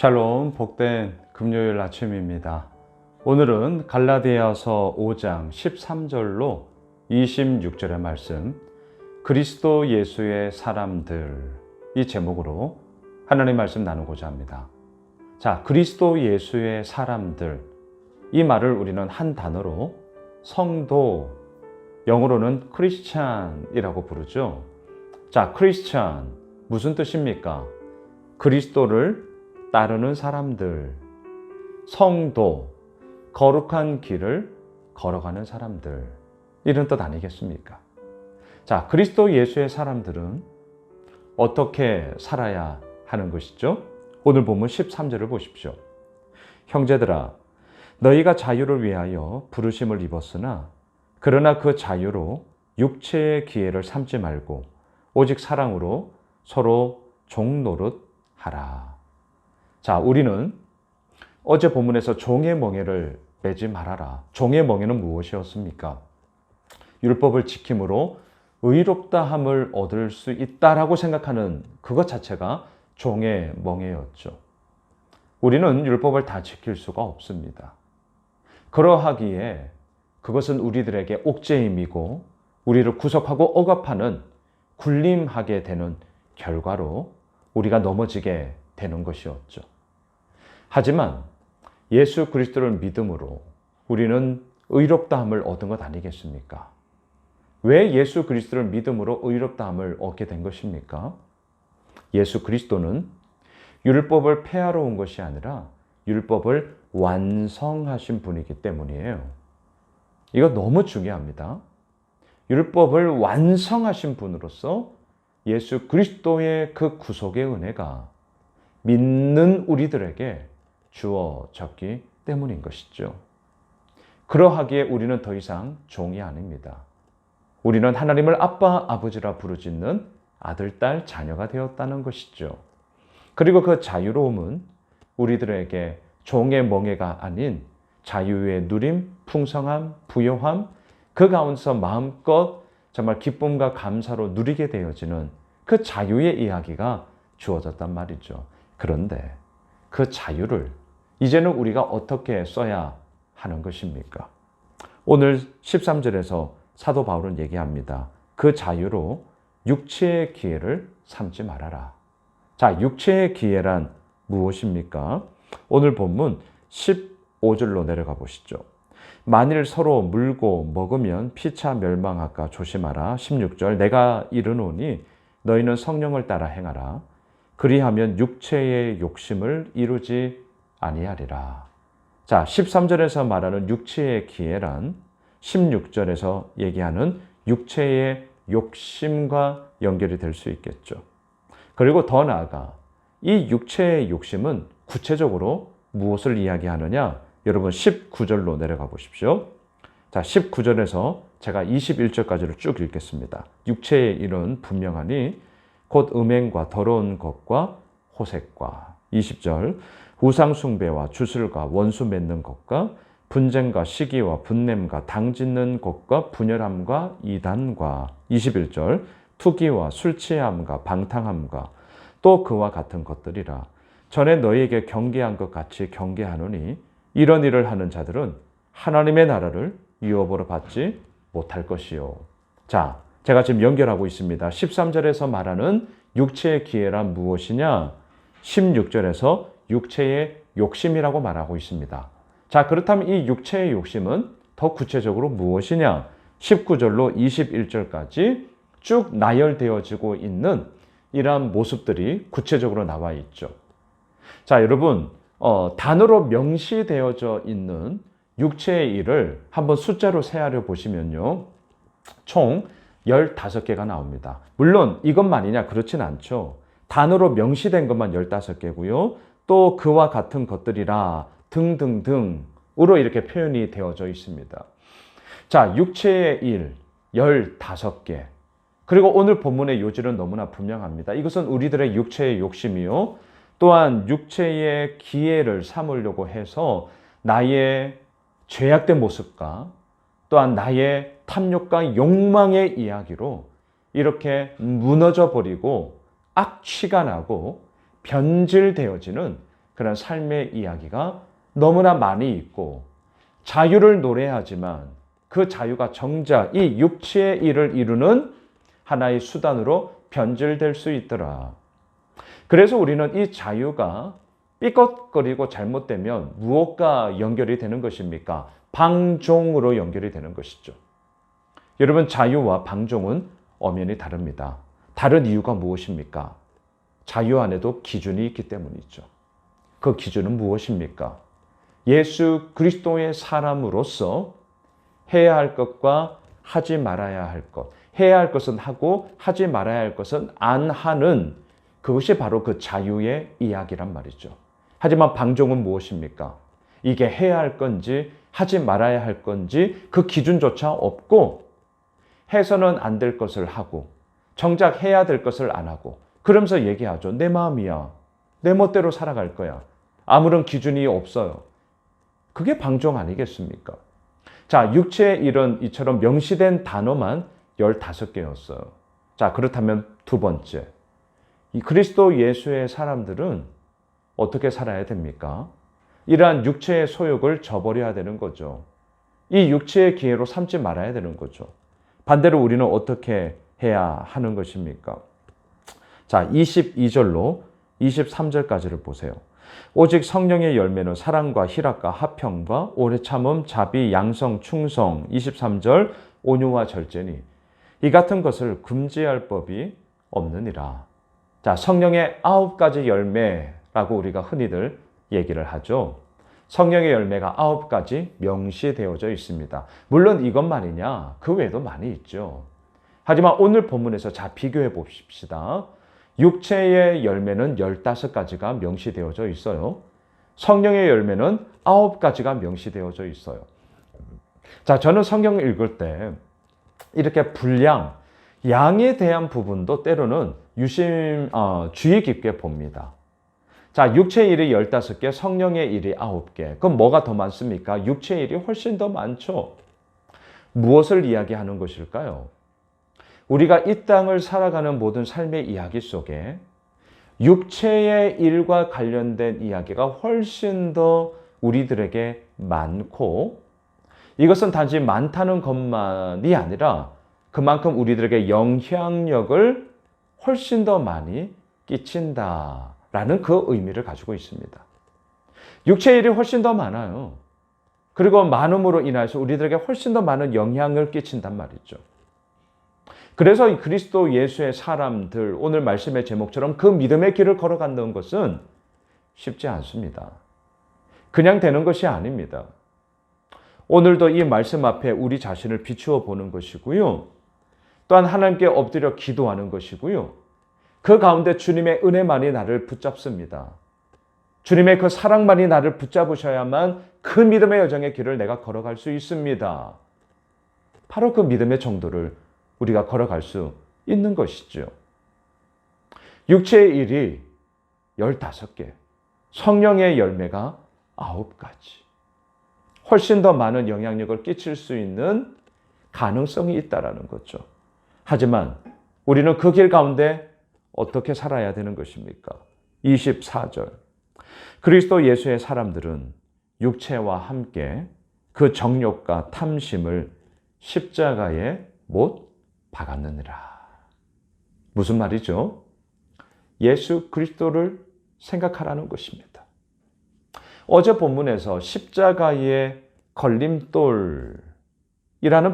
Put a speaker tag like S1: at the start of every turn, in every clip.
S1: 샬롬, 복된 금요일 아침입니다. 오늘은 갈라디아서 5장 13절로 26절의 말씀, 그리스도 예수의 사람들, 이 제목으로 하나님의 말씀 나누고자 합니다. 자, 그리스도 예수의 사람들, 이 말을 우리는 한 단어로 성도, 영어로는 크리스찬이라고 부르죠. 자, 크리스찬, 무슨 뜻입니까? 그리스도를 따르는 사람들, 성도, 거룩한 길을 걸어가는 사람들, 이런 뜻 아니겠습니까? 자, 그리스도 예수의 사람들은 어떻게 살아야 하는 것이죠? 오늘 본문 13절을 보십시오. 형제들아, 너희가 자유를 위하여 부르심을 입었으나 그러나 그 자유로 육체의 기회를 삼지 말고 오직 사랑으로 서로 종노릇 하라. 자, 우리는 어제 본문에서 종의 멍에를 매지 말아라. 종의 멍에는 무엇이었습니까? 율법을 지킴으로 의롭다함을 얻을 수 있다라고 생각하는 그것 자체가 종의 멍에였죠. 우리는 율법을 다 지킬 수가 없습니다. 그러하기에 그것은 우리들에게 옥죄임이고 우리를 구속하고 억압하는 군림하게 되는 결과로 우리가 넘어지게 되는 것이었죠. 하지만 예수 그리스도를 믿음으로 우리는 의롭다함을 얻은 것 아니겠습니까? 왜 예수 그리스도를 믿음으로 의롭다함을 얻게 된 것입니까? 예수 그리스도는 율법을 폐하러 온 것이 아니라 율법을 완성하신 분이기 때문이에요. 이거 너무 중요합니다. 율법을 완성하신 분으로서 예수 그리스도의 그 구속의 은혜가 믿는 우리들에게 주어졌기 때문인 것이죠. 그러하기에 우리는 더 이상 종이 아닙니다. 우리는 하나님을 아빠, 아버지라 부르짖는 아들, 딸, 자녀가 되었다는 것이죠. 그리고 그 자유로움은 우리들에게 종의 멍에가 아닌 자유의 누림, 풍성함, 부요함, 그 가운데서 마음껏 정말 기쁨과 감사로 누리게 되어지는 그 자유의 이야기가 주어졌단 말이죠. 그런데 그 자유를 이제는 우리가 어떻게 써야 하는 것입니까? 오늘 13절에서 사도 바울은 얘기합니다. 그 자유로 육체의 기회를 삼지 말아라. 자, 육체의 기회란 무엇입니까? 오늘 본문 15절로 내려가 보시죠. 만일 서로 물고 먹으면 피차 멸망할까 조심하라. 16절 내가 이르노니 너희는 성령을 따라 행하라. 그리하면 육체의 욕심을 이루지 아니하리라. 자, 13절에서 말하는 육체의 기회란 16절에서 얘기하는 육체의 욕심과 연결이 될 수 있겠죠. 그리고 더 나아가 이 육체의 욕심은 구체적으로 무엇을 이야기하느냐? 여러분 19절로 내려가 보십시오. 자, 19절에서 제가 21절까지를 쭉 읽겠습니다. 육체의 일은 분명하니 곧 음행과 더러운 것과 호색과 20절 우상 숭배와 주술과 원수 맺는 것과 분쟁과 시기와 분냄과 당 짓는 것과 분열함과 이단과 21절 투기와 술 취함과 방탕함과 또 그와 같은 것들이라. 전에 너희에게 경계한 것 같이 경계하노니 이런 일을 하는 자들은 하나님의 나라를 유업으로 받지 못할 것이요. 자, 제가 지금 연결하고 있습니다. 13절에서 말하는 육체의 기회란 무엇이냐? 16절에서 육체의 욕심이라고 말하고 있습니다. 자, 그렇다면 이 육체의 욕심은 더 구체적으로 무엇이냐? 19절로 21절까지 쭉 나열되어지고 있는 이러한 모습들이 구체적으로 나와 있죠. 자, 여러분, 단어로 명시되어져 있는 육체의 일을 한번 숫자로 세하려 보시면요. 총 15개가 나옵니다. 물론 이것만이냐? 그렇진 않죠. 단어로 명시된 것만 15개고요. 또 그와 같은 것들이라 등등등으로 이렇게 표현이 되어져 있습니다. 자, 육체의 일 15개. 그리고 오늘 본문의 요지는 너무나 분명합니다. 이것은 우리들의 육체의 욕심이요. 또한 육체의 기회를 삼으려고 해서 나의 죄악된 모습과 또한 나의 탐욕과 욕망의 이야기로 이렇게 무너져 버리고 악취가 나고 변질되어지는 그런 삶의 이야기가 너무나 많이 있고 자유를 노래하지만 그 자유가 정작 이 육체의 일을 이루는 하나의 수단으로 변질될 수 있더라. 그래서 우리는 이 자유가 삐걱거리고 잘못되면 무엇과 연결이 되는 것입니까? 방종으로 연결이 되는 것이죠. 여러분, 자유와 방종은 엄연히 다릅니다. 다른 이유가 무엇입니까? 자유 안에도 기준이 있기 때문이죠. 그 기준은 무엇입니까? 예수 그리스도의 사람으로서 해야 할 것과 하지 말아야 할 것, 해야 할 것은 하고 하지 말아야 할 것은 안 하는, 그것이 바로 그 자유의 이야기란 말이죠. 하지만 방종은 무엇입니까? 이게 해야 할 건지 하지 말아야 할 건지 그 기준조차 없고 해서는 안 될 것을 하고 정작 해야 될 것을 안 하고 그러면서 얘기하죠. 내 마음이야. 내 멋대로 살아갈 거야. 아무런 기준이 없어요. 그게 방종 아니겠습니까? 자, 육체의 일은 이처럼 명시된 단어만 15개였어요. 자, 그렇다면 두 번째. 이 그리스도 예수의 사람들은 어떻게 살아야 됩니까? 이러한 육체의 소욕을 저버려야 되는 거죠. 이 육체의 기회로 삼지 말아야 되는 거죠. 반대로 우리는 어떻게 해야 하는 것입니까? 자, 22절로 23절까지를 보세요. 오직 성령의 열매는 사랑과 희락과 화평과 오래 참음, 자비, 양성, 충성. 23절 온유와 절제니 이 같은 것을 금지할 법이 없느니라. 자, 성령의 9가지 열매라고 우리가 흔히들 얘기를 하죠. 성령의 열매가 9가지 명시되어져 있습니다. 물론 이것만이냐? 그 외에도 많이 있죠. 하지만 오늘 본문에서 자, 비교해 봅시다. 육체의 열매는 15가지가 명시되어져 있어요. 성령의 열매는 9가지가 명시되어져 있어요. 자, 저는 성경을 읽을 때 이렇게 분량, 양에 대한 부분도 때로는 주의 깊게 봅니다. 자, 육체의 일이 15개, 성령의 일이 9개. 그럼 뭐가 더 많습니까? 육체의 일이 훨씬 더 많죠. 무엇을 이야기하는 것일까요? 우리가 이 땅을 살아가는 모든 삶의 이야기 속에 육체의 일과 관련된 이야기가 훨씬 더 우리들에게 많고, 이것은 단지 많다는 것만이 아니라 그만큼 우리들에게 영향력을 훨씬 더 많이 끼친다라는 그 의미를 가지고 있습니다. 육체의 일이 훨씬 더 많아요. 그리고 많음으로 인해서 우리들에게 훨씬 더 많은 영향을 끼친단 말이죠. 그래서 이 그리스도 예수의 사람들, 오늘 말씀의 제목처럼 그 믿음의 길을 걸어간다는 것은 쉽지 않습니다. 그냥 되는 것이 아닙니다. 오늘도 이 말씀 앞에 우리 자신을 비추어 보는 것이고요. 또한 하나님께 엎드려 기도하는 것이고요. 그 가운데 주님의 은혜만이 나를 붙잡습니다. 주님의 그 사랑만이 나를 붙잡으셔야만 그 믿음의 여정의 길을 내가 걸어갈 수 있습니다. 바로 그 믿음의 정도를 우리가 걸어갈 수 있는 것이죠. 육체의 일이 15개, 성령의 열매가 9가지. 훨씬 더 많은 영향력을 끼칠 수 있는 가능성이 있다는 거죠. 하지만 우리는 그 길 가운데 어떻게 살아야 되는 것입니까? 24절. 그리스도 예수의 사람들은 육체와 함께 그 정욕과 탐심을 십자가에 못 박았느니라. 무슨 말이죠? 예수 그리스도를 생각하라는 것입니다. 어제 본문에서 십자가의 걸림돌이라는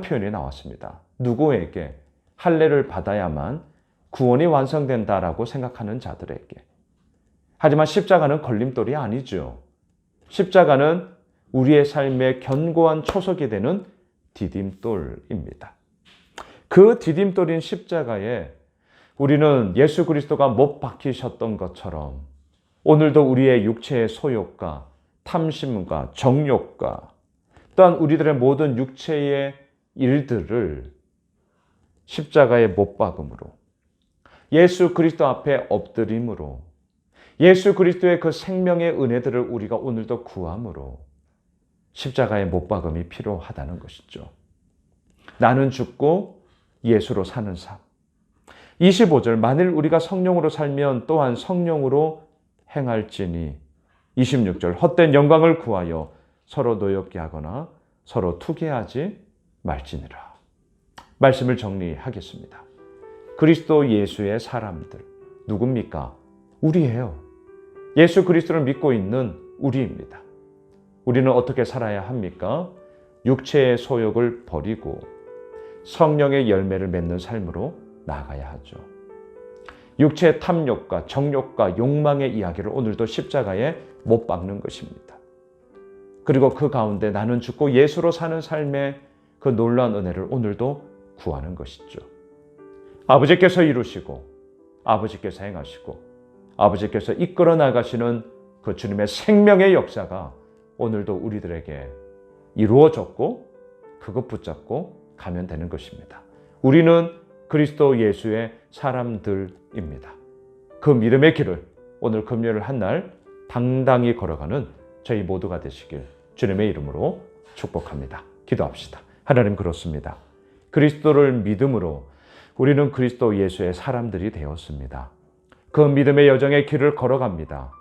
S1: 표현이 나왔습니다. 누구에게? 할례를 받아야만 구원이 완성된다라고 생각하는 자들에게. 하지만 십자가는 걸림돌이 아니죠. 십자가는 우리의 삶의 견고한 초석이 되는 디딤돌입니다. 그 디딤돌인 십자가에 우리는 예수 그리스도가 못 박히셨던 것처럼 오늘도 우리의 육체의 소욕과 탐심과 정욕과 또한 우리들의 모든 육체의 일들을 십자가에 못 박음으로, 예수 그리스도 앞에 엎드림으로, 예수 그리스도의 그 생명의 은혜들을 우리가 오늘도 구함으로 십자가에 못 박음이 필요하다는 것이죠. 나는 죽고 예수로 사는 삶. 25절. 만일 우리가 성령으로 살면 또한 성령으로 행할지니 26절 헛된 영광을 구하여 서로 노엽게 하거나 서로 투기하지 말지니라. 말씀을 정리하겠습니다. 그리스도 예수의 사람들 누굽니까? 우리예요. 예수 그리스도를 믿고 있는 우리입니다. 우리는 어떻게 살아야 합니까? 육체의 소욕을 버리고 성령의 열매를 맺는 삶으로 나아가야 하죠. 육체의 탐욕과 정욕과 욕망의 이야기를 오늘도 십자가에 못 박는 것입니다. 그리고 그 가운데 나는 죽고 예수로 사는 삶의 그 놀라운 은혜를 오늘도 구하는 것이죠. 아버지께서 이루시고 아버지께서 행하시고 아버지께서 이끌어 나가시는 그 주님의 생명의 역사가 오늘도 우리들에게 이루어졌고 그것 붙잡고 가면 되는 것입니다. 우리는 그리스도 예수의 사람들입니다. 그 믿음의 길을 오늘 금요일 한 날 당당히 걸어가는 저희 모두가 되시길 주님의 이름으로 축복합니다. 기도합시다. 하나님, 그렇습니다. 그리스도를 믿음으로 우리는 그리스도 예수의 사람들이 되었습니다. 그 믿음의 여정의 길을 걸어갑니다.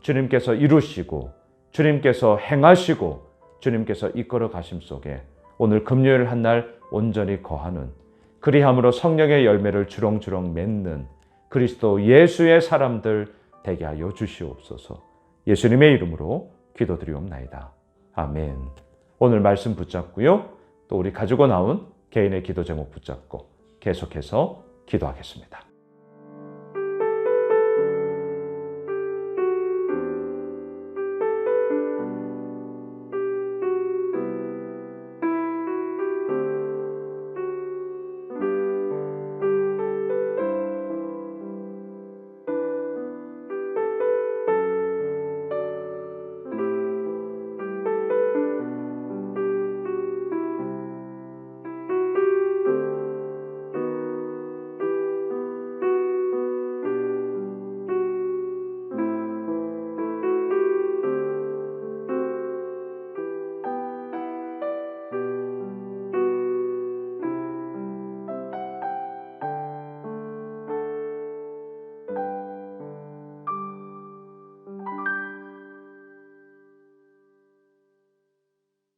S1: 주님께서 이루시고 주님께서 행하시고 주님께서 이끌어 가심 속에 오늘 금요일 한 날 온전히 거하는, 그리함으로 성령의 열매를 주렁주렁 맺는 그리스도 예수의 사람들 되게 하여 주시옵소서. 예수님의 이름으로 기도드리옵나이다. 아멘. 오늘 말씀 붙잡고요. 또 우리 가지고 나온 개인의 기도 제목 붙잡고 계속해서 기도하겠습니다.